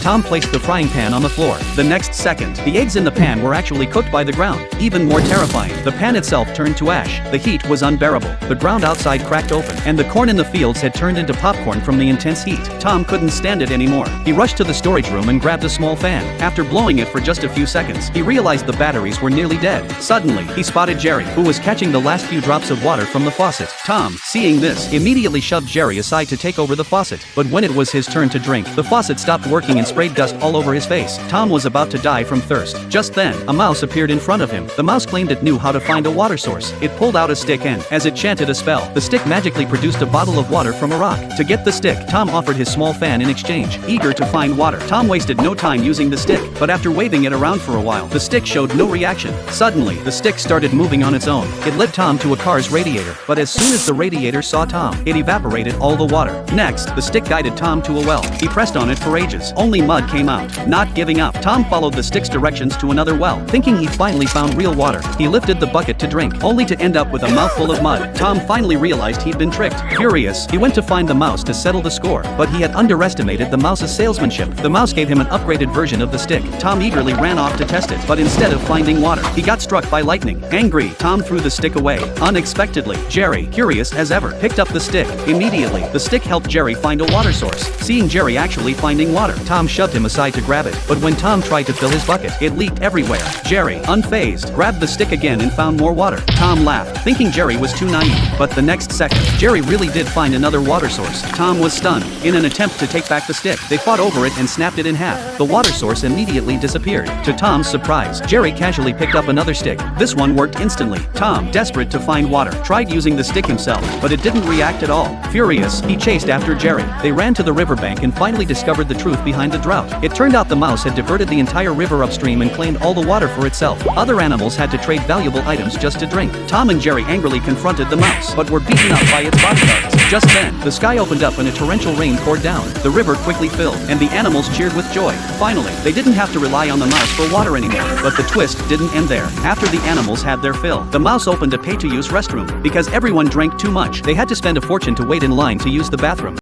Tom placed the frying pan on the floor. The next second, the eggs in the pan were actually cooked by the ground. Even more terrifying, the pan itself turned to ash. The heat was unbearable. The ground outside cracked open, and the corn in the fields had turned into popcorn from the intense heat. Tom couldn't stand it anymore. He rushed to the storage room and grabbed a small fan. After blowing it for just a few seconds, he realized the batteries were nearly dead. Suddenly, he spotted Jerry, who was catching the last few drops of water from the faucet. Tom, seeing this, immediately shoved Jerry aside to take over the faucet. But when it was his turn to drink, the faucet stopped working and sprayed dust all over his face. Tom was about to die from thirst. Just then, a mouse appeared in front of him. The mouse claimed it knew how to find a water source. It pulled out a stick and, as it chanted a spell, the stick magically produced a bottle of water from a rock. To get the stick, Tom offered his small fan in exchange. Eager to find water, Tom wasted no time using the stick, but after waving it around for a while, the stick showed no reaction. Suddenly, the stick started moving on its own. It led Tom to a car's radiator, but as soon as the radiator saw Tom, it evaporated all the water. Next, the stick guided Tom to a well. He pressed on it for ages. Only mud came out. Not giving up, Tom followed the stick's directions to another well. Thinking he finally found real water, he lifted the bucket to drink, only to end up with a mouthful of mud. Tom finally realized he'd been tricked. Furious, he went to find the mouse to settle the score, but he had underestimated the mouse's salesmanship. The mouse gave him an upgraded version of the stick. Tom eagerly ran off to test it, but instead of finding water, he got struck by lightning. Angry, Tom threw the stick away. Unexpectedly, Jerry, curious as ever, picked up the stick. Immediately, the stick helped Jerry find a water source. Seeing Jerry actually finding water, Tom shoved him aside to grab it, but when Tom tried to fill his bucket, it leaked everywhere. Jerry, unfazed, grabbed the stick again and found more water. Tom laughed, thinking Jerry was too naive, but the next second, Jerry really did find another water source. Tom was stunned. In an attempt to take back the stick, they fought over it and snapped it in half. The water source immediately disappeared. To Tom's surprise, Jerry casually picked up another stick. This one worked instantly. Tom, desperate to find water, tried using the stick himself, but it didn't react at all. Furious, he chased after Jerry. They ran to the riverbank and finally discovered the truth behind the drought. It turned out the mouse had diverted the entire river upstream and claimed all the water for itself. Other animals had to trade valuable items just to drink. Tom and Jerry angrily confronted the mouse, but were beaten up by its bodyguards. Just then, the sky opened up and a torrential rain poured down. The river quickly filled, and the animals cheered with joy. Finally, they didn't have to rely on the mouse for water anymore. But the twist didn't end there. After the animals had their fill, the mouse opened a pay-to-use restroom. Because everyone drank too much, they had to spend a fortune to wait in line to use the bathroom.